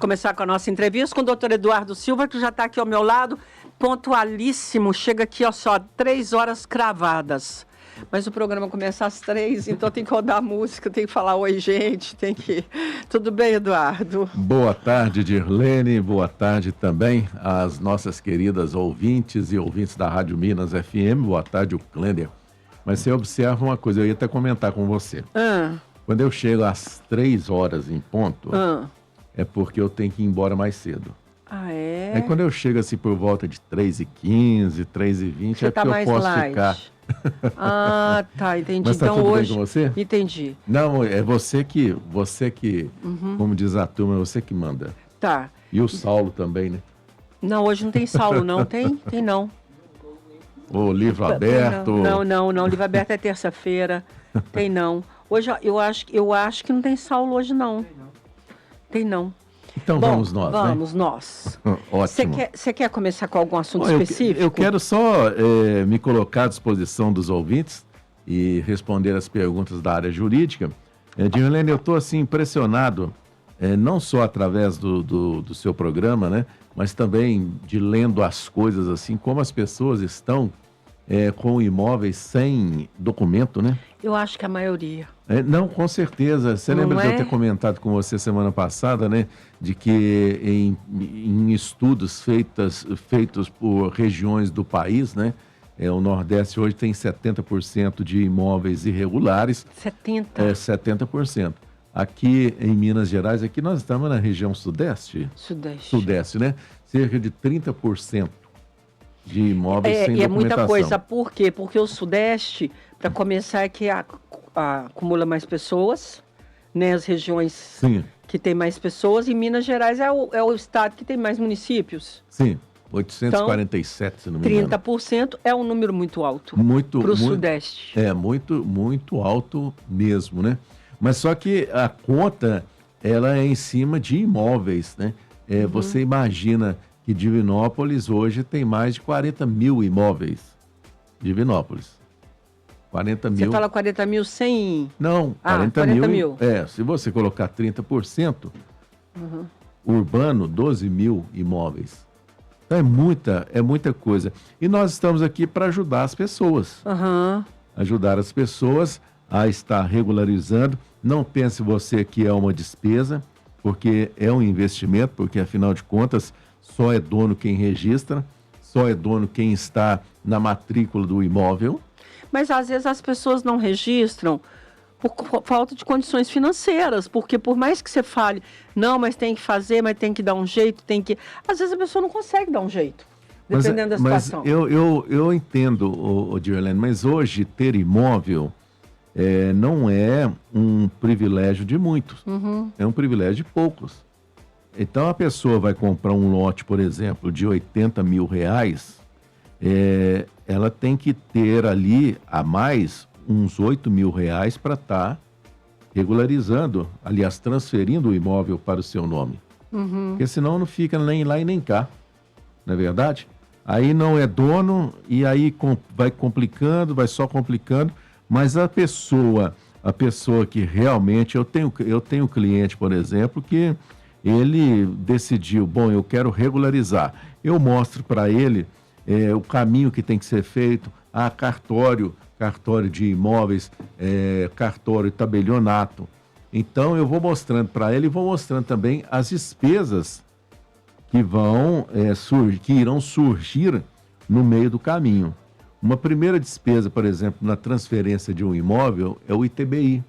começar com a nossa entrevista com o doutor Eduardo Silva, que já está aqui ao meu lado, pontualíssimo, chega aqui, ó, só 3 horas cravadas. Mas o programa começa às 3, então tem que rodar a música, tem que falar oi, gente, tem que... Tudo bem, Eduardo? Boa tarde, Dirlene, boa tarde também às nossas queridas ouvintes e ouvintes da Rádio Minas FM, boa tarde, o Klender. Mas você observa uma coisa, eu ia até comentar com você. Quando eu chego às 3 horas em ponto, é porque eu tenho que ir embora mais cedo. Ah, é? Aí quando eu chego assim por volta de 3h15, 3h20, você é tá porque eu posso light. Ficar. Ah, tá, entendi. Mas tá então tudo hoje... bem com você? Entendi. Não, é você que como diz a turma, é você que manda. Tá. E o Saulo também, né? Não, hoje não tem Saulo, não. Tem? Tem não. O livro aberto. Não. Livro aberto é terça-feira. Tem não. Hoje eu acho que não tem Saulo hoje, não. Tem não. Então bom, vamos nós, vamos né? nós. Ótimo. Você quer começar com algum assunto específico? Eu quero só me colocar à disposição dos ouvintes e responder as perguntas da área jurídica. Dirlene, eu estou assim impressionado, não só através do seu programa, né? Mas também de lendo as coisas assim, como as pessoas estão com imóveis sem documento, né? Eu acho que a maioria. Não, com certeza. Você lembra de eu ter comentado com você semana passada, né? De que em estudos feitos por regiões do país, né? O Nordeste hoje tem 70% de imóveis irregulares. 70%? 70%. Aqui em Minas Gerais, aqui nós estamos na região Sudeste. Sudeste, né? Cerca de 30% de imóveis sem documentação. E é muita coisa. Por quê? Porque o Sudeste, para começar, é que acumula mais pessoas, né? As regiões Sim. Que tem mais pessoas, e Minas Gerais é o estado que tem mais municípios. Sim, 847, então, se não me engano. 30% é um número muito alto para o Sudeste. Muito alto mesmo, né? Mas só que a conta, ela é em cima de imóveis, né? Você imagina que Divinópolis hoje tem mais de 40 mil imóveis. Divinópolis. 40 mil. Você fala 40 mil sem... Não, 40 mil. Se você colocar 30%, urbano, 12 mil imóveis. Então é muita coisa. E nós estamos aqui para ajudar as pessoas. Ajudar as pessoas a estar regularizando. Não pense você que é uma despesa, porque é um investimento, porque afinal de contas só é dono quem registra, só é dono quem está na matrícula do imóvel. Mas às vezes as pessoas não registram por falta de condições financeiras, porque por mais que você fale, não, mas tem que fazer, mas tem que dar um jeito, às vezes a pessoa não consegue dar um jeito, dependendo da situação. Mas eu entendo, Dirlene, mas hoje ter imóvel não é um privilégio de muitos, é um privilégio de poucos. Então a pessoa vai comprar um lote, por exemplo, de 80 mil reais, ela tem que ter ali a mais uns 8 mil reais para estar regularizando, aliás, transferindo o imóvel para o seu nome. Porque senão não fica nem lá e nem cá, não é verdade? Aí não é dono e aí vai complicando, vai só complicando, mas a pessoa que realmente, eu tenho cliente, por exemplo, que ele decidiu, bom, eu quero regularizar. Eu mostro para ele o caminho que tem que ser feito, cartório de imóveis, cartório de tabelionato. Então eu vou mostrando para ele e vou mostrando também as despesas que irão surgir no meio do caminho. Uma primeira despesa, por exemplo, na transferência de um imóvel é o ITBI,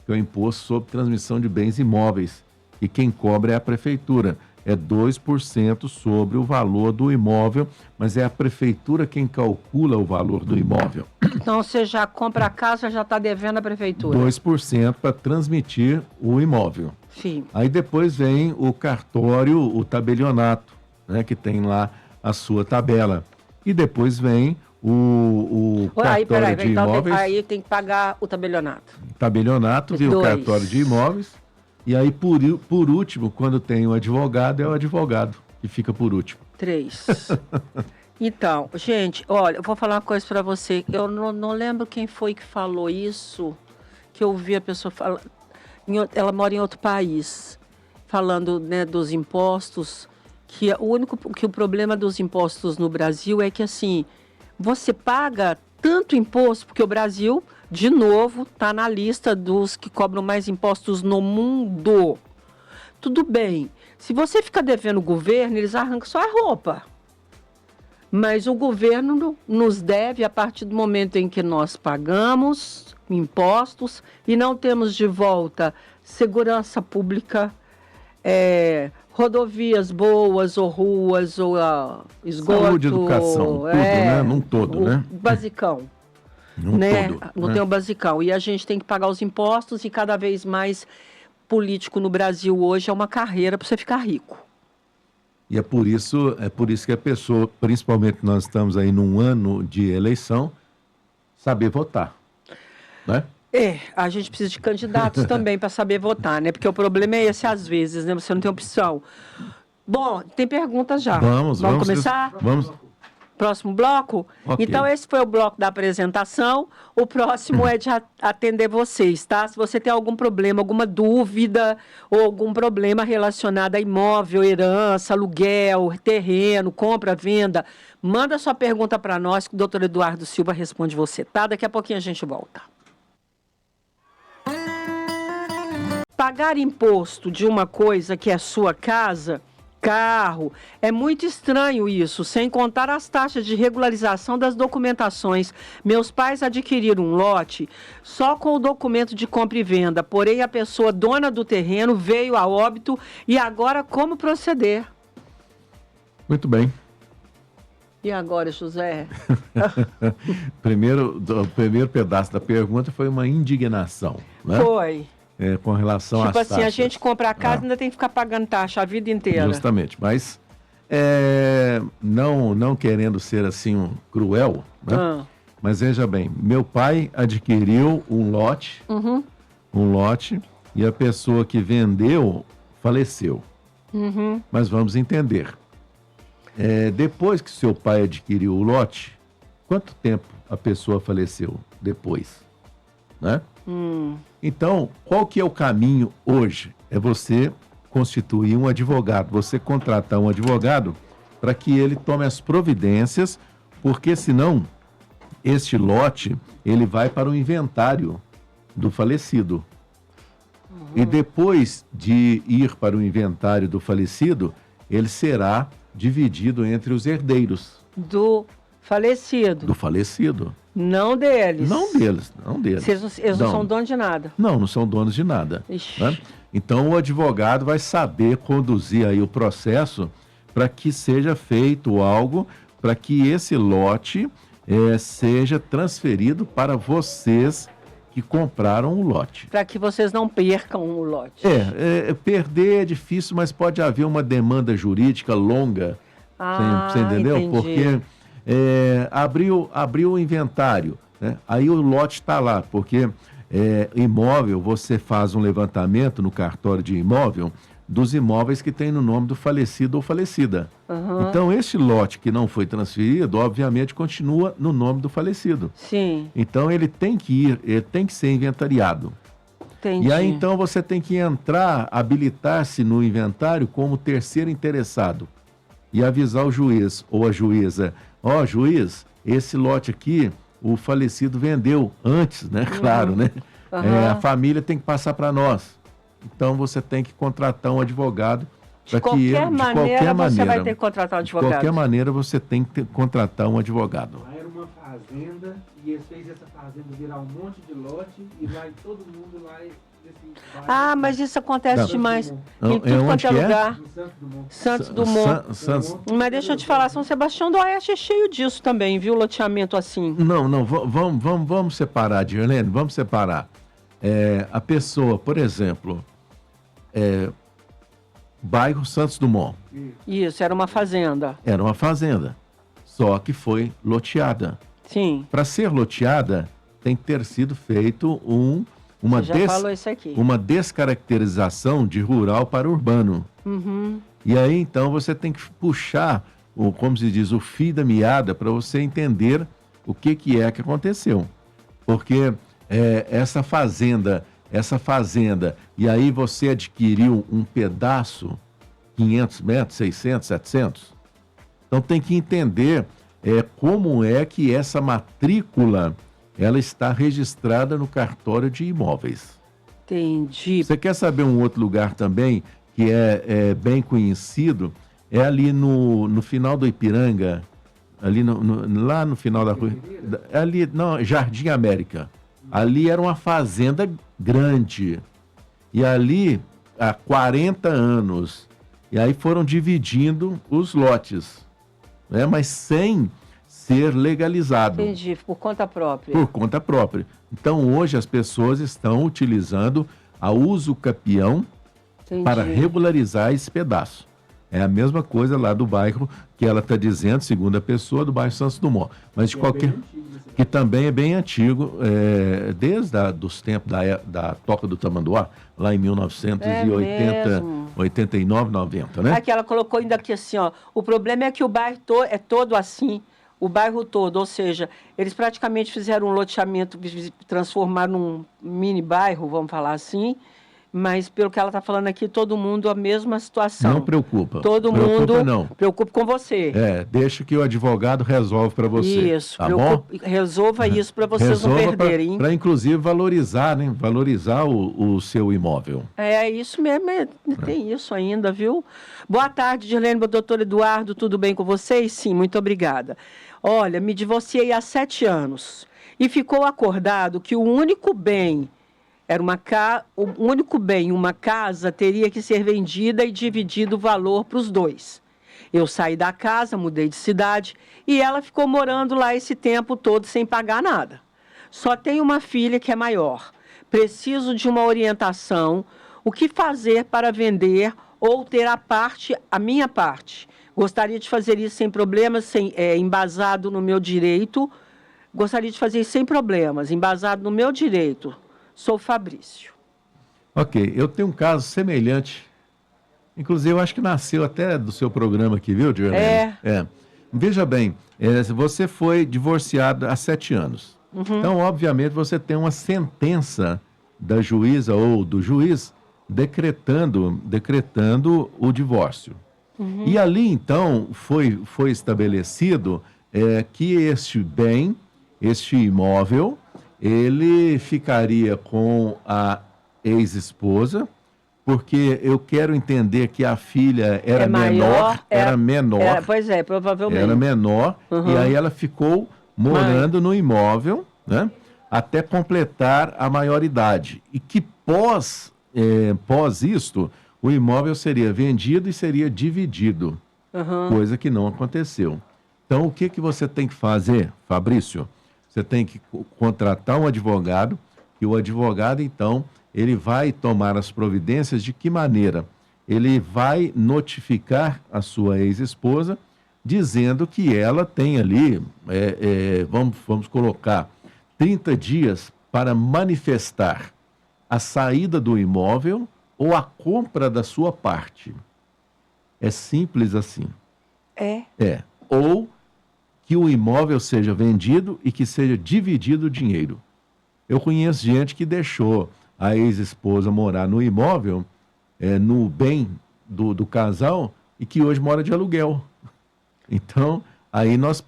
que é o Imposto sobre Transmissão de Bens Imóveis, e quem cobra é a prefeitura. É 2% sobre o valor do imóvel, mas é a prefeitura quem calcula o valor do imóvel. Então você já compra a casa, já está devendo à prefeitura. 2% para transmitir o imóvel. Sim. Aí depois vem o cartório, o tabelionato, né, que tem lá a sua tabela. E depois vem o cartório de imóveis. Aí tem que pagar o tabelionato. Tabelionato, vem o cartório de imóveis. E aí, por último, quando tem o advogado, é o advogado que fica por último. 3. Então, gente, olha, eu vou falar uma coisa para você. Eu não lembro quem foi que falou isso, que eu ouvi a pessoa falar. Ela mora em outro país. falando, né, dos impostos, que o problema dos impostos no Brasil é que, assim, você paga tanto imposto, porque o Brasil, de novo, está na lista dos que cobram mais impostos no mundo. Tudo bem, se você fica devendo o governo, eles arrancam sua roupa. Mas o governo nos deve a partir do momento em que nós pagamos impostos e não temos de volta segurança pública, rodovias boas, ou ruas, ou esgoto. Saúde, educação, tudo, né? Num todo, né? Basicão. Num né? todo. Não Né? tem o basicão. E a gente tem que pagar os impostos e cada vez mais político no Brasil hoje é uma carreira para você ficar rico. E é por isso que a pessoa, principalmente nós estamos aí num ano de eleição, saber votar, né? A gente precisa de candidatos também para saber votar, né? Porque o problema é esse às vezes, né? Você não tem opção. Bom, tem perguntas já. Vamos começar? Vamos. Próximo bloco? Okay. Então, esse foi o bloco da apresentação. O próximo é de atender vocês, tá? Se você tem algum problema, alguma dúvida ou algum problema relacionado a imóvel, herança, aluguel, terreno, compra, venda, manda sua pergunta para nós que o doutor Eduardo Silva responde você, tá? Daqui a pouquinho a gente volta. Pagar imposto de uma coisa que é sua casa, carro, é muito estranho isso, sem contar as taxas de regularização das documentações. Meus pais adquiriram um lote só com o documento de compra e venda, porém a pessoa dona do terreno veio a óbito e agora como proceder? Muito bem. E agora, José? O primeiro pedaço da pergunta foi uma indignação, né? Foi. Com relação às taxas. Tipo assim, a gente compra a casa e ainda tem que ficar pagando taxa a vida inteira. Justamente, mas não querendo ser assim cruel, né? Mas veja bem, meu pai adquiriu um lote, e a pessoa que vendeu faleceu. Mas vamos entender. Depois que seu pai adquiriu o lote, quanto tempo a pessoa faleceu depois? Né? Então, qual que é o caminho hoje? É você constituir um advogado, você contratar um advogado para que ele tome as providências, porque senão este lote ele vai para o inventário do falecido. E depois de ir para o inventário do falecido, ele será dividido entre os herdeiros. Do falecido. Do falecido. Não deles. Não deles. Eles não são donos de nada. Não são donos de nada. Né? Então o advogado vai saber conduzir aí o processo para que seja feito algo para que esse lote seja transferido para vocês que compraram o lote. Para que vocês não percam o lote. Perder é difícil, mas pode haver uma demanda jurídica longa. Você entendeu? Entendi. Porque abriu o inventário, né? Aí o lote está lá, porque imóvel, você faz um levantamento no cartório de imóvel dos imóveis que tem no nome do falecido ou falecida. Então, esse lote que não foi transferido, obviamente, continua no nome do falecido. Sim. Então, ele tem que ser inventariado. Entendi. E aí, então, você tem que habilitar-se no inventário como terceiro interessado e avisar o juiz ou a juíza: juiz, esse lote aqui, o falecido vendeu antes, né? Claro, né? A família tem que passar para nós. Então, você tem que contratar um advogado para que ele, de qualquer maneira, você vai ter que contratar um advogado. De qualquer maneira, você tem que contratar um advogado. Lá era uma fazenda e eles fez essa fazenda virar um monte de lote e vai todo mundo lá... mas isso acontece demais. Em tudo quanto é lugar. Santos Dumont. Mas deixa eu te falar, São Sebastião do Oeste é cheio disso também, viu? Loteamento assim. Não, vamos separar, Dirlene, vamos separar. A pessoa, por exemplo, bairro Santos Dumont. Isso, era uma fazenda. Era uma fazenda, só que foi loteada. Sim. Para ser loteada, tem que ter sido feito uma descaracterização de rural para urbano. E aí, então, você tem que puxar, como se diz, o fio da meada para você entender o que é que aconteceu. Porque essa fazenda essa fazenda, e aí você adquiriu um pedaço, 500 metros, 600, 700. Então tem que entender como é que essa matrícula ela está registrada no cartório de imóveis. Entendi. Você quer saber um outro lugar também que é bem conhecido? É ali no final do Ipiranga, ali lá no final da rua, ali, não, Jardim América. Ali era uma fazenda grande. E ali, há 40 anos, e aí foram dividindo os lotes, né? Mas sem ser legalizado. Entendi, por conta própria. Por conta própria. Então, hoje as pessoas estão utilizando a uso capião para regularizar esse pedaço. É a mesma coisa lá do bairro que ela está dizendo, segundo a pessoa, do bairro Santos Dumont. Mas de qualquer... que também é bem antigo, desde os tempos da Toca do Tamanduá, lá em 1980, 89, 90, né? Aqui ela colocou ainda aqui assim, ó, o problema é que o bairro é todo assim, o bairro todo, ou seja, eles praticamente fizeram um loteamento, transformaram num mini bairro, vamos falar assim, mas pelo que ela está falando aqui, todo mundo a mesma situação. Não preocupa. Todo mundo não. Preocupa com você. Deixa que o advogado resolve para você. Isso, tá bom? Resolva isso para vocês não perderem. Para inclusive valorizar, né? Valorizar o seu imóvel. É isso mesmo, tem isso ainda, viu? Boa tarde, Dirlene, meu doutor Eduardo, tudo bem com vocês? Sim, muito obrigada. Olha, me divorciei há 7 anos e ficou acordado que o único bem uma casa teria que ser vendida e dividido o valor para os dois. Eu saí da casa, mudei de cidade e ela ficou morando lá esse tempo todo sem pagar nada. Só tenho uma filha que é maior. Preciso de uma orientação. O que fazer para vender ou ter a minha parte? Gostaria de fazer isso sem problemas, embasado no meu direito. Gostaria de fazer isso sem problemas, embasado no meu direito. Sou Fabrício. Ok, eu tenho um caso semelhante. Inclusive, eu acho que nasceu até do seu programa aqui, viu, Dirlene? Veja bem, você foi divorciado há 7 anos. Uhum. Então, obviamente, você tem uma sentença da juíza ou do juiz decretando o divórcio. Uhum. E ali, então, foi estabelecido que este bem, este imóvel, ele ficaria com a ex-esposa, porque eu quero entender que a filha era menor. Pois é, provavelmente. Era menor, e aí ela ficou morando no imóvel, né, até completar a maioridade. E que pós isto, o imóvel seria vendido e seria dividido, coisa que não aconteceu. Então, o que você tem que fazer, Fabrício? Você tem que contratar um advogado, e o advogado, então, ele vai tomar as providências de que maneira? Ele vai notificar a sua ex-esposa, dizendo que ela tem ali, vamos colocar, 30 dias para manifestar a saída do imóvel ou a compra da sua parte. É simples assim. Ou que o imóvel seja vendido e que seja dividido o dinheiro. Eu conheço gente que deixou a ex-esposa morar no imóvel, no bem do casal, e que hoje mora de aluguel. Então, aí nós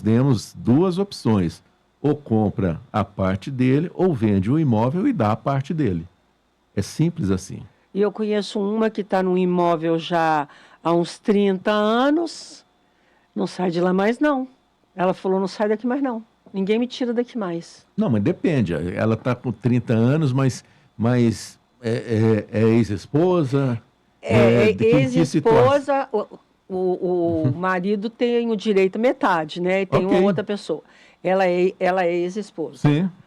demos 2 opções. Ou compra a parte dele, ou vende o imóvel e dá a parte dele. É simples assim. E eu conheço uma que está no imóvel já há uns 30 anos... Não sai de lá mais, não. Ela falou, não sai daqui mais, não. Ninguém me tira daqui mais. Não, mas depende. Ela está com 30 anos, mas é ex-esposa? Ex-esposa, o marido tem o direito a metade, né? E tem uma outra pessoa. Ela é ex-esposa.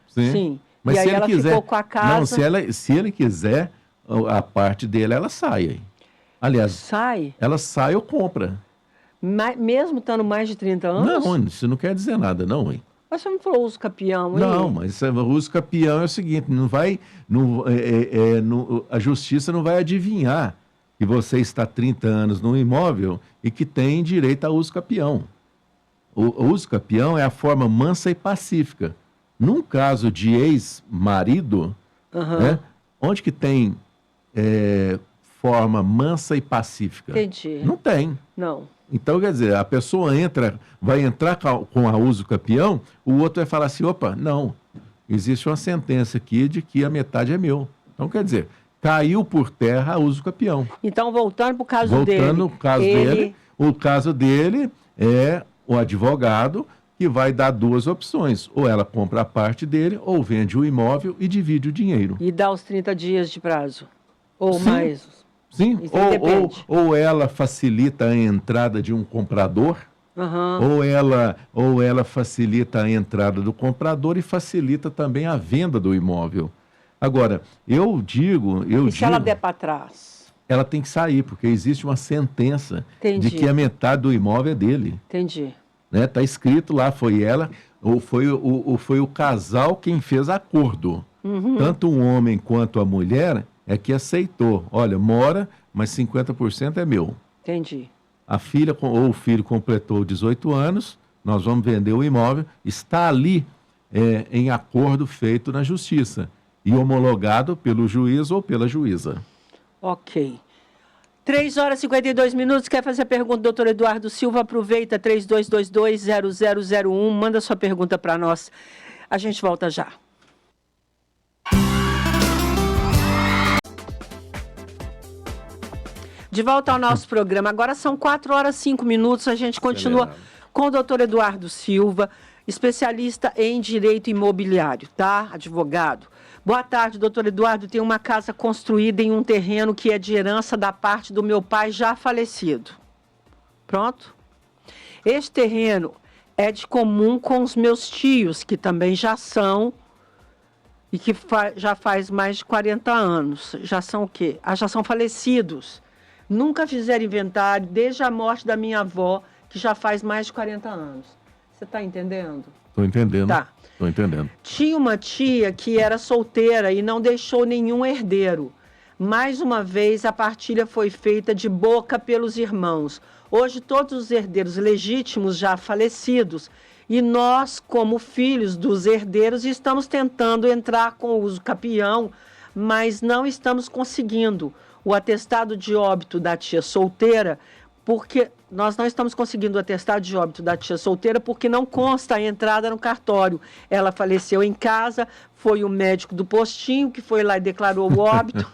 Sim. Mas e aí ela ficou com a casa... Não, se ele quiser, a parte dele, ela sai. Aliás, ela sai ou compra. Mesmo estando mais de 30 anos? Não, isso não quer dizer nada, não, hein? Mas você me falou uso capião, hein? Não, mas o uso capião é o seguinte, a justiça não vai adivinhar que você está 30 anos num imóvel e que tem direito a uso capião. O uso capião é a forma mansa e pacífica. Num caso de ex-marido, né? Onde que tem forma mansa e pacífica? Entendi. Não tem. Não. Então, quer dizer, a pessoa vai entrar com a uso capião, o outro vai falar assim, opa, não, existe uma sentença aqui de que a metade é meu. Então, quer dizer, caiu por terra a uso capião. Então, voltando para o caso dele. Voltando ao caso dele, o caso dele é o advogado que vai dar duas opções. Ou ela compra a parte dele, ou vende o imóvel e divide o dinheiro. E dá os 30 dias de prazo. Ou Sim. mais. Sim, Isso depende. ou ela facilita a entrada de um comprador, ou ela facilita a entrada do comprador e facilita também a venda do imóvel. Agora, eu digo... se ela der para trás? Ela tem que sair, porque existe uma sentença Entendi. de que a metade do imóvel é dele. Entendi. Né? Tá escrito lá, foi ela, ou foi o casal quem fez acordo. Tanto o homem quanto a mulher é que aceitou. Olha, mora, mas 50% é meu. Entendi. A filha ou o filho completou 18 anos, nós vamos vender o imóvel, está ali em acordo feito na justiça e homologado pelo juiz ou pela juíza. Ok. 3 horas e 52 minutos. Quer fazer a pergunta, doutor Eduardo Silva? Aproveita, 3222-0001. Manda sua pergunta para nós. A gente volta já. De volta ao nosso programa. Agora são 4 horas e 5 minutos. A gente continua com o doutor Eduardo Silva, especialista em direito imobiliário, tá? Advogado. Boa tarde, doutor Eduardo. Tem uma casa construída em um terreno que é de herança da parte do meu pai já falecido. Pronto? Este terreno é de comum com os meus tios, que também já são, e que já faz mais de 40 anos. Já são o quê? Já são falecidos. Nunca fizeram inventário desde a morte da minha avó, que já faz mais de 40 anos. Você está entendendo? Estou entendendo. Tá. Estou entendendo. Tinha uma tia que era solteira e não deixou nenhum herdeiro. Mais uma vez, a partilha foi feita de boca pelos irmãos. Hoje, todos os herdeiros legítimos já falecidos. E nós, como filhos dos herdeiros, estamos tentando entrar com o uso capião, mas não estamos conseguindo o atestado de óbito da tia solteira, porque nós não estamos conseguindo o atestado de óbito da tia solteira porque não consta a entrada no cartório. Ela faleceu em casa, foi o médico do postinho que foi lá e declarou o óbito.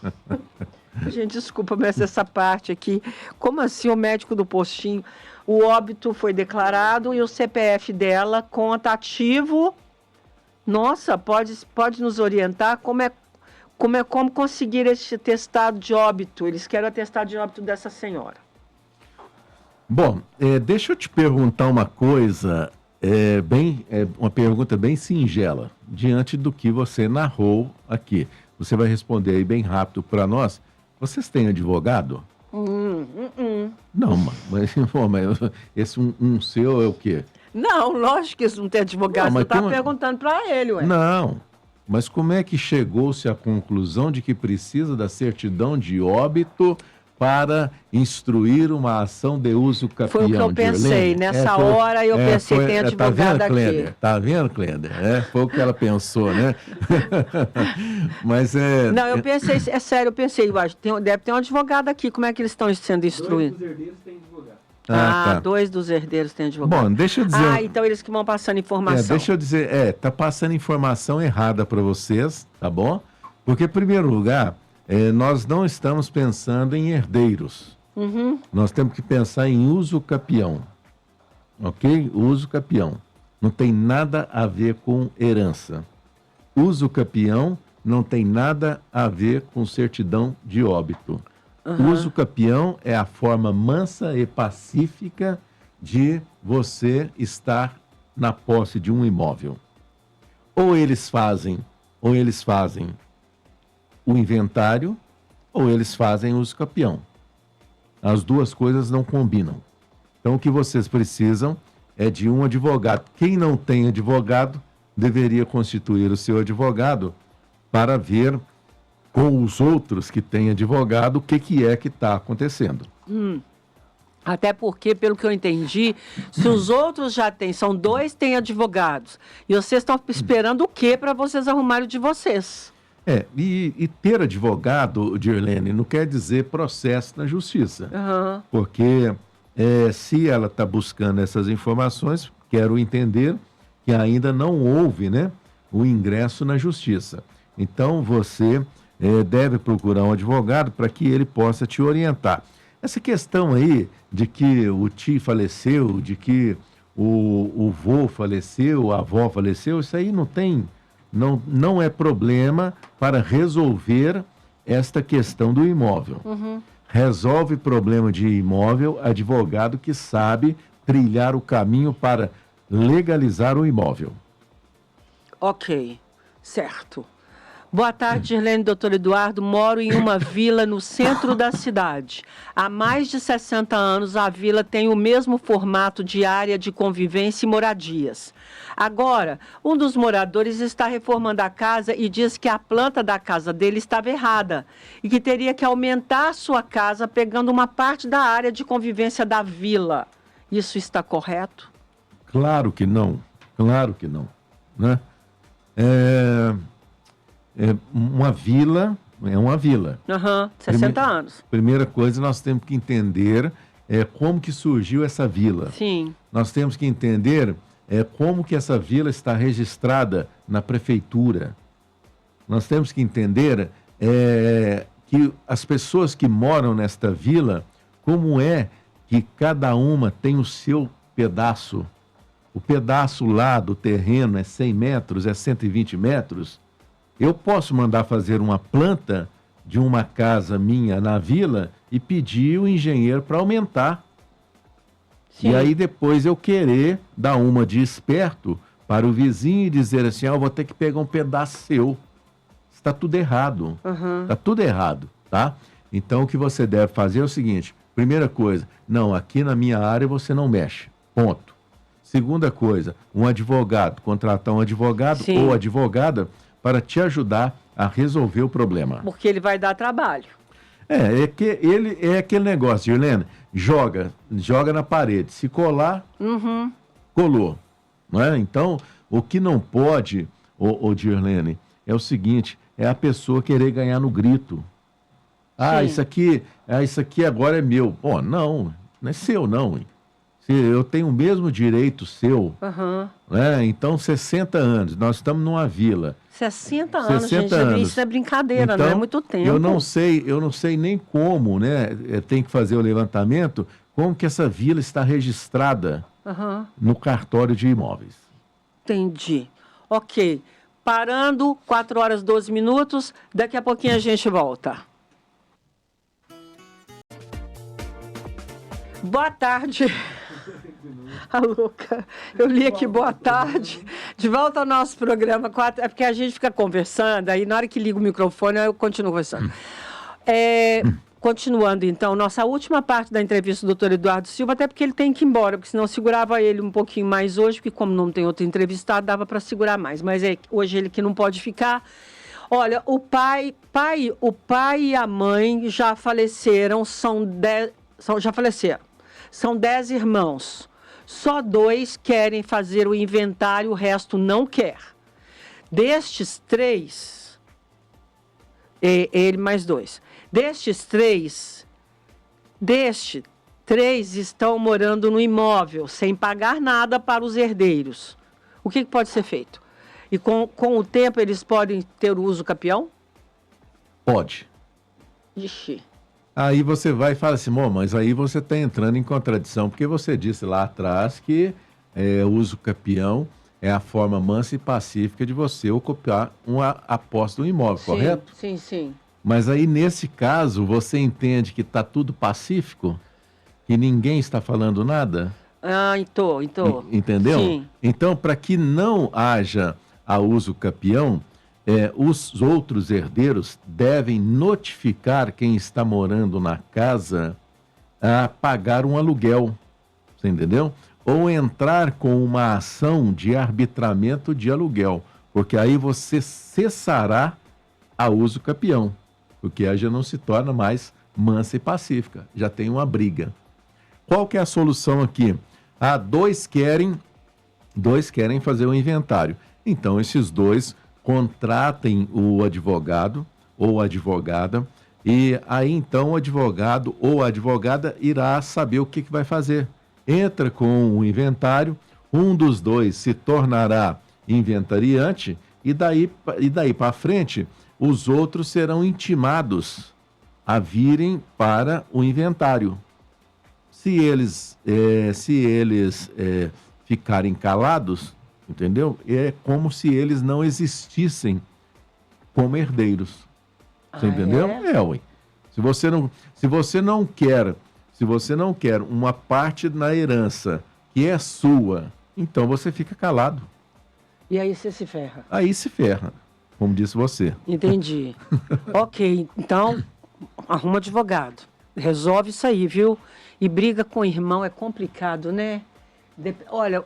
Gente, desculpa, mas essa parte aqui, como assim o médico do postinho? O óbito foi declarado e o CPF dela, conta ativo. Nossa, pode nos orientar como conseguir esse atestado de óbito? Eles querem o atestado de óbito dessa senhora. Bom, deixa eu te perguntar uma coisa, uma pergunta bem singela, diante do que você narrou aqui. Você vai responder aí bem rápido para nós. Vocês têm advogado? Não, mas esse seu é o quê? Não, lógico que eles não têm advogado. Você está perguntando para ele, ué. Não, mas como é que chegou-se à conclusão de que precisa da certidão de óbito para instruir uma ação de uso capião? Foi o que eu pensei. Nessa hora eu pensei, tem advogado aqui. Tá vendo, Cléder? Foi o que ela pensou, né? Mas Não, eu pensei, é sério, eu pensei, deve ter um advogado aqui. Como é que eles estão sendo instruídos? 2 dos herdeiros têm advogado. Tá. 2 dos herdeiros têm advogado. Bom, deixa eu dizer... então eles que vão passando informação. Deixa eu dizer, tá passando informação errada para vocês, tá bom? Porque, em primeiro lugar, nós não estamos pensando em herdeiros. Nós temos que pensar em uso capião, ok? Uso capião. Não tem nada a ver com herança. Uso capião não tem nada a ver com certidão de óbito. Uso capião é a forma mansa e pacífica de você estar na posse de um imóvel. Ou eles fazem o inventário, ou eles fazem uso capião. As duas coisas não combinam. Então, o que vocês precisam é de um advogado. Quem não tem advogado, deveria constituir o seu advogado para ver com os outros que têm advogado o que é que está acontecendo. Até porque, pelo que eu entendi, se os outros já têm, são 2 têm advogados, e vocês estão esperando o quê para vocês arrumarem o de vocês? E ter advogado, Dirlene, não quer dizer processo na justiça. Aham. Porque se ela está buscando essas informações, quero entender que ainda não houve, né, o ingresso na justiça. Então, você deve procurar um advogado para que ele possa te orientar. Essa questão aí de que o tio faleceu, de que o vô faleceu, a avó faleceu, isso aí não é problema para resolver esta questão do imóvel. Resolve problema de imóvel advogado que sabe trilhar o caminho para legalizar o imóvel. Ok, certo. Boa tarde, Dirlene, doutor Eduardo. Moro em uma vila no centro da cidade. Há mais de 60 anos, a vila tem o mesmo formato de área de convivência e moradias. Agora, um dos moradores está reformando a casa e diz que a planta da casa dele estava errada e que teria que aumentar a sua casa pegando uma parte da área de convivência da vila. Isso está correto? Claro que não, né? Uma vila é uma vila. 60 anos. Primeira coisa, nós temos que entender como que surgiu essa vila. Sim. Nós temos que entender como que essa vila está registrada na prefeitura. Nós temos que entender que as pessoas que moram nesta vila, como é que cada uma tem o seu pedaço. O pedaço lá do terreno é 100 metros, é 120 metros. Eu posso mandar fazer uma planta de uma casa minha na vila e pedir o engenheiro para aumentar. Sim. E aí depois eu querer dar uma de esperto para o vizinho e dizer assim, eu vou ter que pegar um pedaço seu. Está tudo errado. Está tudo errado, tá? Então o que você deve fazer é o seguinte, primeira coisa, não, aqui na minha área você não mexe, ponto. Segunda coisa, um advogado, contratar um advogado Sim. ou advogada para te ajudar a resolver o problema. Porque ele vai dar trabalho. Que ele é aquele negócio, Helena, joga na parede, se colar, colou, não é? Então, o que não pode, Dirlene, é o seguinte, é a pessoa querer ganhar no grito. Ah, Sim. isso aqui agora é meu. Pô, não é seu não, hein? Eu tenho o mesmo direito seu, né? Então 60 anos, nós estamos numa vila. 60 anos, 60 gente, anos. isso é brincadeira, Então, não é muito tempo. Eu não sei nem como, né? Tem que fazer o levantamento, como que essa vila está registrada no cartório de imóveis. Entendi. Ok. Parando, 4 horas e 12 minutos, daqui a pouquinho a gente volta. Boa tarde. A louca. Eu li aqui, boa tarde. De volta ao nosso programa. É porque a gente fica conversando, aí na hora que liga o microfone, eu continuo conversando. Continuando, então, nossa última parte da entrevista do doutor Eduardo Silva, até porque ele tem que ir embora, porque senão eu segurava ele um pouquinho mais hoje, porque como não tem outro entrevistado, dava para segurar mais. Mas hoje ele que não pode ficar. Olha, o pai e a mãe já faleceram, já faleceram. São 10 irmãos. Só 2 querem fazer o inventário, o resto não quer. Destes 3, ele mais 2. Destes 3 estão morando no imóvel, sem pagar nada para os herdeiros. O que pode ser feito? E com o tempo eles podem ter o uso capião? Pode. Ixi. Aí você vai e fala assim, mas aí você está entrando em contradição, porque você disse lá atrás que o uso capião é a forma mansa e pacífica de você ocupar a posse do imóvel, correto? Sim, sim. Mas aí, nesse caso, você entende que está tudo pacífico? Que ninguém está falando nada? Então. Entendeu? Sim. Então, para que não haja a uso capião, os outros herdeiros devem notificar quem está morando na casa a pagar um aluguel, você entendeu? Ou entrar com uma ação de arbitramento de aluguel, porque aí você cessará a uso capião, porque aí já não se torna mais mansa e pacífica, já tem uma briga. Qual que é a solução aqui? Dois querem fazer o inventário. Então, esses 2 contratem o advogado ou advogada, e aí então o advogado ou a advogada irá saber o que vai fazer. Entra com o inventário, um dos dois se tornará inventariante, e daí para frente os outros serão intimados a virem para o inventário. Se eles ficarem calados, entendeu? É como se eles não existissem como herdeiros. Você entendeu? Ué. Se você não quer uma parte na herança que é sua, então você fica calado. E aí você se ferra. Aí se ferra, como disse você. Entendi. Ok, então arruma advogado. Resolve isso aí, viu? E briga com o irmão é complicado, né? Olha,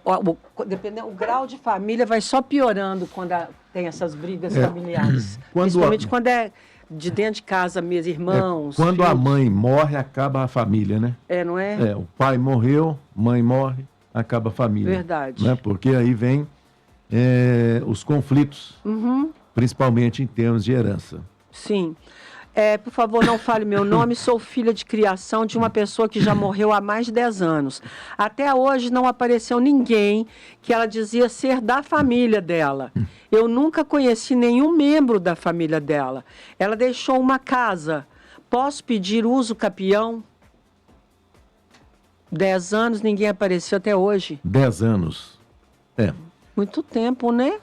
dependendo, o grau de família vai só piorando quando tem essas brigas familiares. Principalmente quando é de dentro de casa mesmo, irmãos. Quando filhos. a mãe morre, acaba a família, né? Não é? O pai morreu, mãe morre, acaba a família. Verdade. Né? Porque aí vem os conflitos, principalmente em termos de herança. Sim. Por favor, não fale meu nome, sou filha de criação de uma pessoa que já morreu há mais de 10 anos. Até hoje não apareceu ninguém que ela dizia ser da família dela. Eu nunca conheci nenhum membro da família dela. Ela deixou uma casa. Posso pedir uso capião? 10 anos, ninguém apareceu até hoje. 10 anos. Muito tempo, né?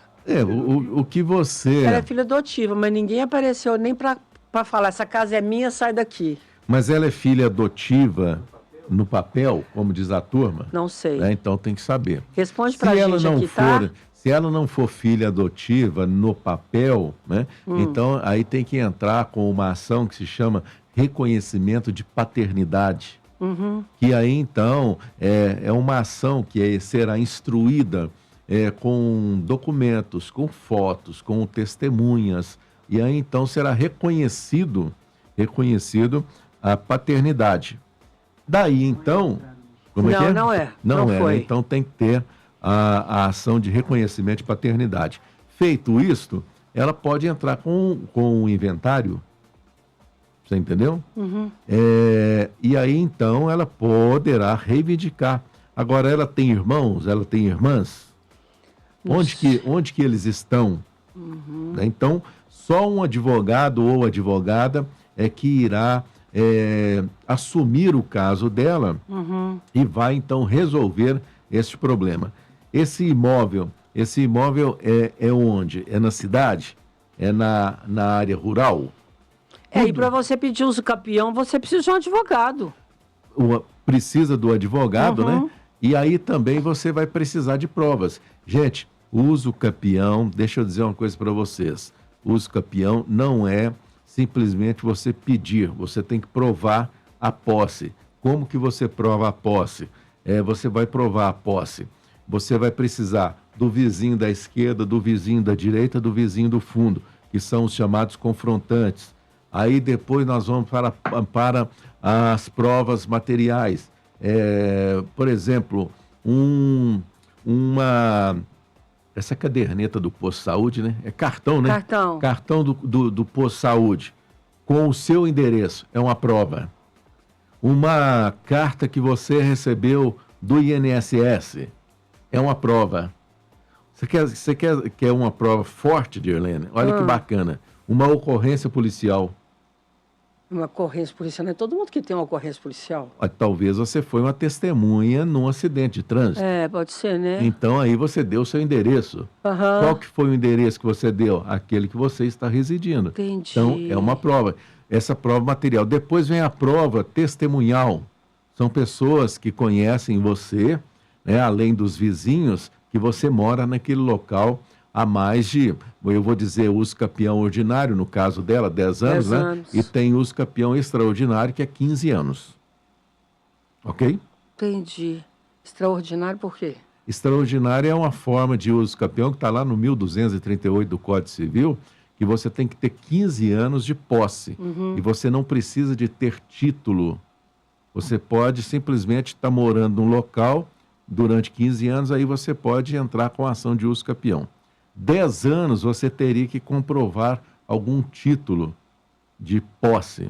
O que você... Ela é filha adotiva, mas ninguém apareceu nem para falar, essa casa é minha, sai daqui. Mas ela é filha adotiva no papel, como diz a turma? Não sei. Então tem que saber. Responde pra gente aqui, tá? Se ela não for filha adotiva no papel, né? Então aí tem que entrar com uma ação que se chama reconhecimento de paternidade. Que aí então é uma ação que será instruída com documentos, com fotos, com testemunhas. E aí, então, será reconhecido a paternidade. Daí, então... Como é que é? Não é. Não é, foi. né? Então, tem que ter a ação de reconhecimento de paternidade. Feito isto, ela pode entrar com o inventário. Você entendeu? E aí, então, ela poderá reivindicar. Agora, ela tem irmãos? Ela tem irmãs? Onde que eles estão? Né? Então... Só um advogado ou advogada que irá assumir o caso dela e vai, então, resolver este problema. Esse imóvel é onde? É na cidade? É na área rural? E para você pedir uso capião, você precisa de um advogado. Precisa do advogado, né? E aí também você vai precisar de provas. Gente, uso capião, deixa eu dizer uma coisa para vocês. Uso capião não é simplesmente você pedir, você tem que provar a posse. Como que você prova a posse? Você vai provar a posse. Você vai precisar do vizinho da esquerda, do vizinho da direita, do vizinho do fundo, que são os chamados confrontantes. Aí depois nós vamos para as provas materiais. Por exemplo, essa caderneta do Posto Saúde, né? É cartão, né? Cartão do Posto Saúde, com o seu endereço, é uma prova. Uma carta que você recebeu do INSS, é uma prova. Você quer uma prova forte, Dirlene? Olha que bacana. Uma ocorrência policial. Uma ocorrência policial, não é todo mundo que tem uma ocorrência policial. Talvez você foi uma testemunha num acidente de trânsito. Pode ser, né? Então aí você deu o seu endereço. Qual que foi o endereço que você deu? Aquele que você está residindo. Entendi. Então é uma prova. Essa prova material. Depois vem a prova testemunhal. São pessoas que conhecem você, né, além dos vizinhos, que você mora naquele local há mais de, eu vou dizer, uso capião ordinário, no caso dela, 10 anos, 10 né? anos. E tem uso capião extraordinário, que é 15 anos. Ok? Entendi. Extraordinário por quê? Extraordinário é uma forma de uso capião que está lá no 1238 do Código Civil, que você tem que ter 15 anos de posse. E você não precisa de ter título. Você pode simplesmente estar morando num local durante 15 anos, aí você pode entrar com a ação de uso capião. 10 anos você teria que comprovar algum título de posse.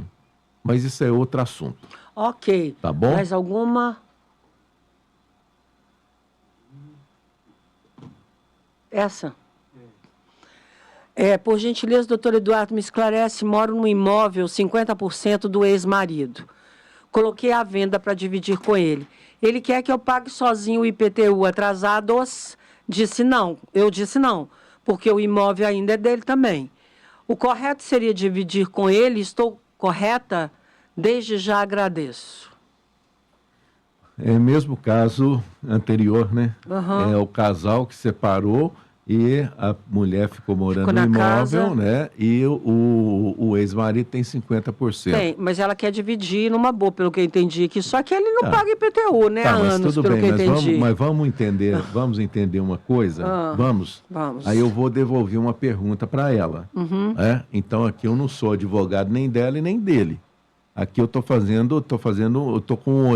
Mas isso é outro assunto. Ok. Tá bom? Mais alguma? Essa? Por gentileza, doutor Eduardo, me esclarece, moro num imóvel 50% do ex-marido. Coloquei à venda para dividir com ele. Ele quer que eu pague sozinho o IPTU atrasados. Disse não. Eu disse não, porque o imóvel ainda é dele também. O correto seria dividir com ele. Estou correta? Desde já agradeço. É o mesmo caso anterior, né? Uhum. É o casal que separou e a mulher ficou morando no na imóvel, casa. né? E o ex-marido tem 50%. Tem, mas ela quer dividir numa boa, pelo que eu entendi aqui. Só que ele não Tá. paga IPTU, né? Tá, Há mas anos, tudo pelo bem, que eu mas entendi. vamos entender uma coisa? Vamos? Vamos. Aí eu vou devolver uma pergunta para ela. Então aqui eu não sou advogado nem dela e nem dele. Aqui eu estou com um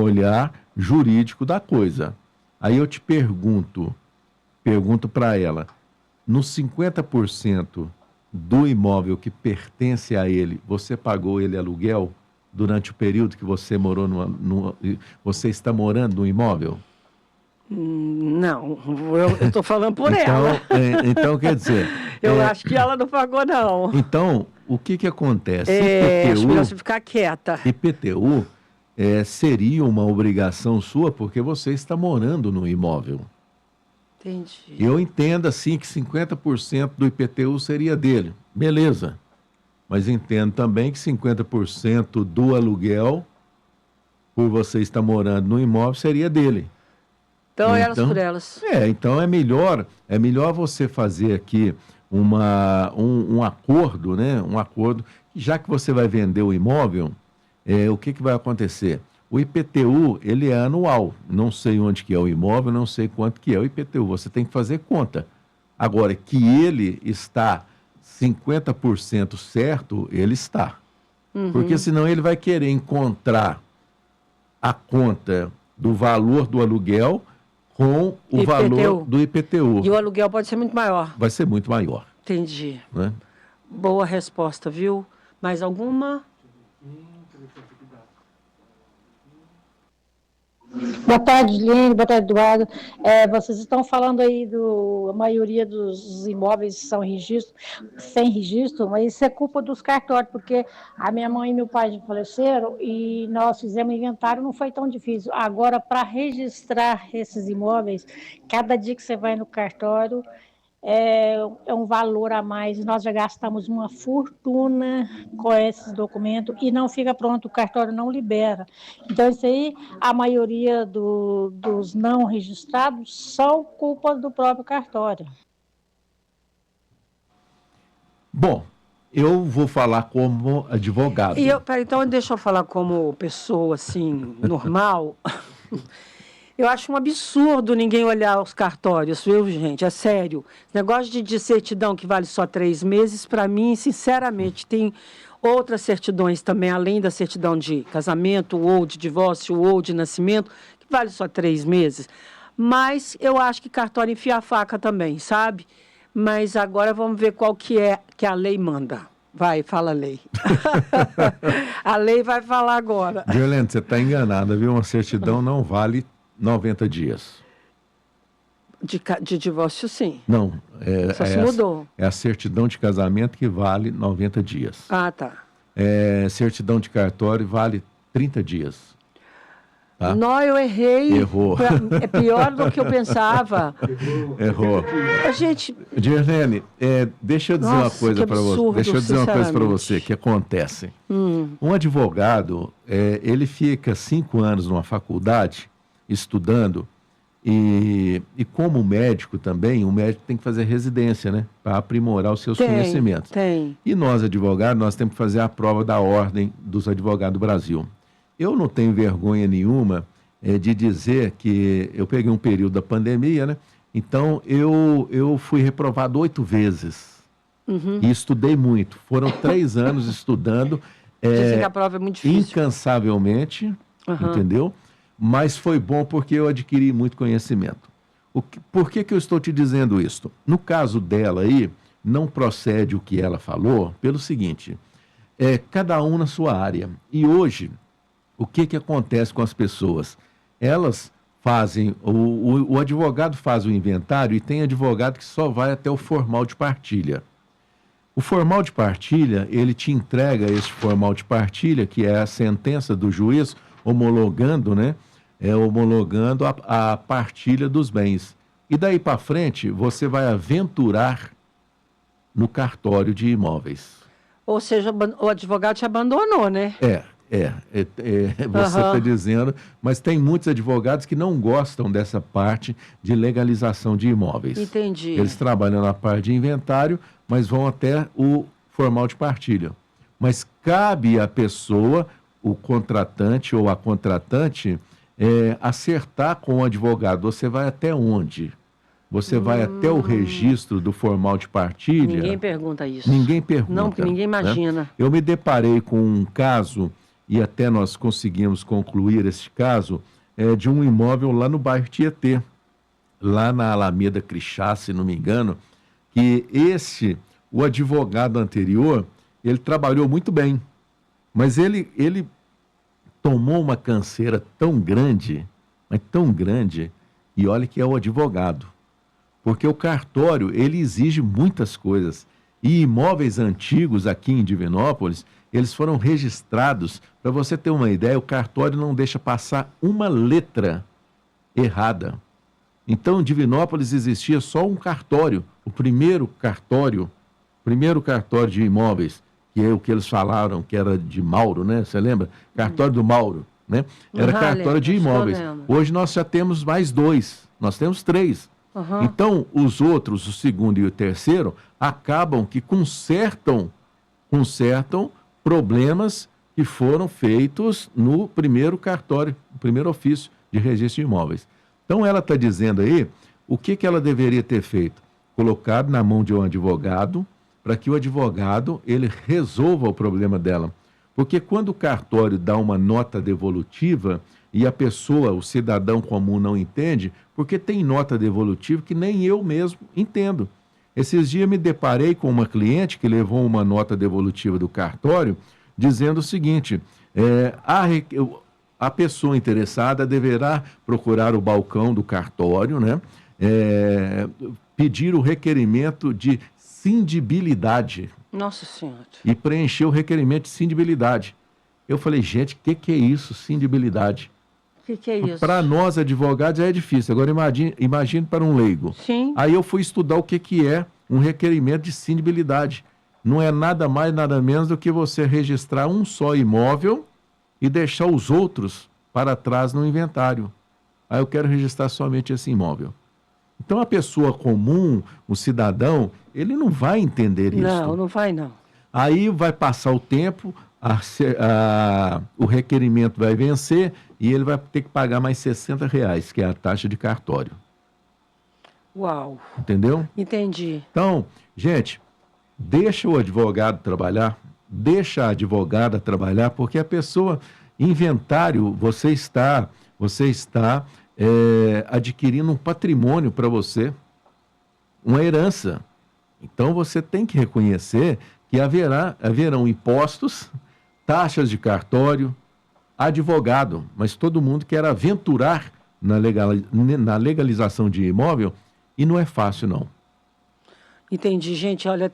olhar jurídico da coisa. Aí eu te pergunto para ela, nos 50% do imóvel que pertence a ele, você pagou ele aluguel durante o período que você morou você está morando no imóvel? Não, eu estou falando por ela. Então, quer dizer... Eu acho que ela não pagou, não. Então, o que acontece? Acho melhor você ficar quieta. IPTU seria uma obrigação sua porque você está morando no imóvel. Entendi. Eu entendo, assim, que 50% do IPTU seria dele. Beleza. Mas entendo também que 50% do aluguel, por você estar morando no imóvel, seria dele. Então, elas por elas. Então é melhor você fazer aqui um acordo, né? Um acordo, já que você vai vender o imóvel, o que vai acontecer? O IPTU, ele é anual. Não sei onde que é o imóvel, não sei quanto que é o IPTU. Você tem que fazer conta. Agora, que ele está 50% certo, ele está. Porque senão ele vai querer encontrar a conta do valor do aluguel com o valor do IPTU. E o aluguel pode ser muito maior. Vai ser muito maior. Entendi. Né? Boa resposta, viu? Mais alguma? Boa tarde, Liene. Boa tarde, Eduardo. Vocês estão falando aí a maioria dos imóveis são sem registro, mas isso é culpa dos cartórios, porque a minha mãe e meu pai já faleceram e nós fizemos inventário, não foi tão difícil. Agora, para registrar esses imóveis, cada dia que você vai no cartório, é um valor a mais. Nós já gastamos uma fortuna com esses documentos e não fica pronto, o cartório não libera. Então, isso aí, a maioria dos não registrados são culpa do próprio cartório. Bom, eu vou falar como advogado. Então, deixa eu falar como pessoa, assim, normal. Eu acho um absurdo ninguém olhar os cartórios, viu, gente? É sério. Esse negócio de certidão que vale só 3 meses, para mim, sinceramente, tem outras certidões também, além da certidão de casamento, ou de divórcio, ou de nascimento, que vale só 3 meses. Mas eu acho que cartório enfia a faca também, sabe? Mas agora vamos ver qual que é que a lei manda. Vai, fala a lei. A lei vai falar agora. Violente, você está enganada, viu? Uma certidão não vale 90 dias. De divórcio, sim. Não. Só se mudou. É a certidão de casamento que vale 90 dias. Ah, tá. Certidão de cartório vale 30 dias. Tá? Não, eu errei. Errou. É pior do que eu pensava. Errou. Gente... Dirlene, deixa eu dizer uma coisa para você. Deixa eu dizer uma coisa para você que acontece. Um advogado, ele fica 5 anos numa faculdade estudando e como médico também, o médico tem que fazer residência, né? Para aprimorar os seus conhecimentos. Tem. E nós, advogados, nós temos que fazer a prova da Ordem dos Advogados do Brasil. Eu não tenho vergonha nenhuma de dizer que eu peguei um período da pandemia, né? Então, eu fui reprovado 8 vezes. E estudei muito. Foram 3 anos estudando. Dizem que a prova é muito difícil. Incansavelmente, entendeu? Mas foi bom porque eu adquiri muito conhecimento. Por que eu estou te dizendo isso? No caso dela aí, não procede o que ela falou, pelo seguinte, cada um na sua área. E hoje, o que acontece com as pessoas? Elas fazem, o advogado faz o inventário e tem advogado que só vai até o formal de partilha. O formal de partilha, ele te entrega esse formal de partilha, que é a sentença do juiz homologando, né? Homologando a partilha dos bens. E daí para frente, você vai aventurar no cartório de imóveis. Ou seja, o advogado te abandonou, né? Você está dizendo, mas tem muitos advogados que não gostam dessa parte de legalização de imóveis. Entendi. Eles trabalham na parte de inventário, mas vão até o formal de partilha. Mas cabe à pessoa, o contratante ou a contratante, acertar com o advogado. Você vai até onde? Você vai até o registro do formal de partilha? Ninguém pergunta isso. Ninguém pergunta. Não, porque ninguém imagina. Né? Eu me deparei com um caso, e até nós conseguimos concluir esse caso, de um imóvel lá no bairro Tietê, lá na Alameda Crixá, se não me engano, que o advogado anterior, ele trabalhou muito bem, mas ele tomou uma canseira tão grande, mas tão grande, e olha que é o advogado, porque o cartório, ele exige muitas coisas, e imóveis antigos aqui em Divinópolis, eles foram registrados, para você ter uma ideia, o cartório não deixa passar uma letra errada. Então, em Divinópolis existia só um cartório, o primeiro cartório de imóveis, que é o que eles falaram, que era de Mauro, né? Você lembra? Cartório do Mauro, né? Era cartório de imóveis. Hoje nós já temos mais 2, nós temos 3. Então, os outros, o segundo e o terceiro, acabam que consertam problemas que foram feitos no primeiro cartório, no primeiro ofício de registro de imóveis. Então, ela está dizendo aí o que ela deveria ter feito? Colocado na mão de um advogado, para que o advogado ele resolva o problema dela. Porque quando o cartório dá uma nota devolutiva e a pessoa, o cidadão comum, não entende, porque tem nota devolutiva que nem eu mesmo entendo. Esses dias me deparei com uma cliente que levou uma nota devolutiva do cartório dizendo o seguinte, a pessoa interessada deverá procurar o balcão do cartório, né? Pedir o requerimento de cindibilidade. Nossa Senhora. E preencher o requerimento de cindibilidade. Eu falei, gente, o que é isso, cindibilidade? O que é isso? Para nós, advogados, é difícil. Agora, imagine para um leigo. Sim. Aí eu fui estudar o que é um requerimento de cindibilidade. Não é nada mais, nada menos do que você registrar um só imóvel e deixar os outros para trás no inventário. Aí eu quero registrar somente esse imóvel. Então, a pessoa comum, o cidadão, ele não vai entender isso. Não vai não. Aí vai passar o tempo, o requerimento vai vencer e ele vai ter que pagar mais R$60, que é a taxa de cartório. Uau. Entendeu? Entendi. Então, gente, deixa o advogado trabalhar, deixa a advogada trabalhar, porque a pessoa, inventário, você está adquirindo um patrimônio para você, uma herança. Então, você tem que reconhecer que haverão impostos, taxas de cartório, advogado, mas todo mundo quer aventurar na legalização de imóvel e não é fácil, não. Entendi, gente, olha,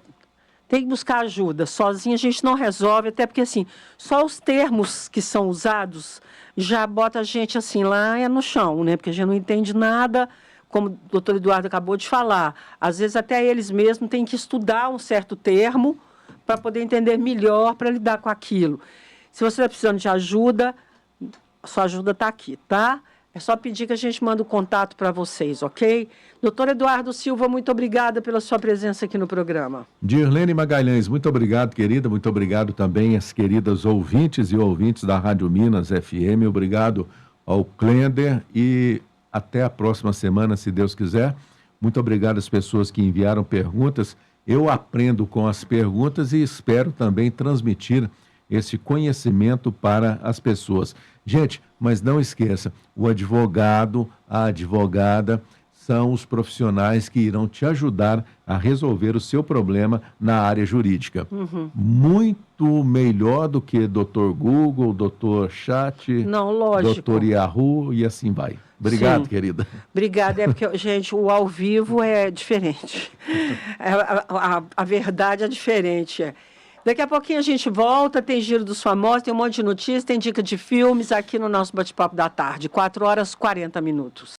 tem que buscar ajuda. Sozinho a gente não resolve, até porque, assim, só os termos que são usados já bota a gente, assim, lá no chão, né? Porque a gente não entende nada, como o doutor Eduardo acabou de falar. Às vezes, até eles mesmos têm que estudar um certo termo para poder entender melhor, para lidar com aquilo. Se você está precisando de ajuda, sua ajuda está aqui, tá? É só pedir que a gente manda o contato para vocês, ok? Doutor Eduardo Silva, muito obrigada pela sua presença aqui no programa. Dirlene Magalhães, muito obrigado, querida. Muito obrigado também às queridas ouvintes e ouvintes da Rádio Minas FM. Obrigado ao Klender e até a próxima semana, se Deus quiser. Muito obrigado às pessoas que enviaram perguntas. Eu aprendo com as perguntas e espero também transmitir esse conhecimento para as pessoas. Gente, mas não esqueça, o advogado, a advogada são os profissionais que irão te ajudar a resolver o seu problema na área jurídica. Muito melhor do que Dr. Google, Dr. Chat, Não, lógico. Dr. Yahoo e assim vai. Obrigado, Sim. querida. Obrigada, é porque, gente, o ao vivo é diferente. A verdade é diferente. Daqui a pouquinho a gente volta, tem Giro dos Famosos, tem um monte de notícias, tem dica de filmes aqui no nosso Bate-Papo da Tarde. 4 horas e 40 minutos.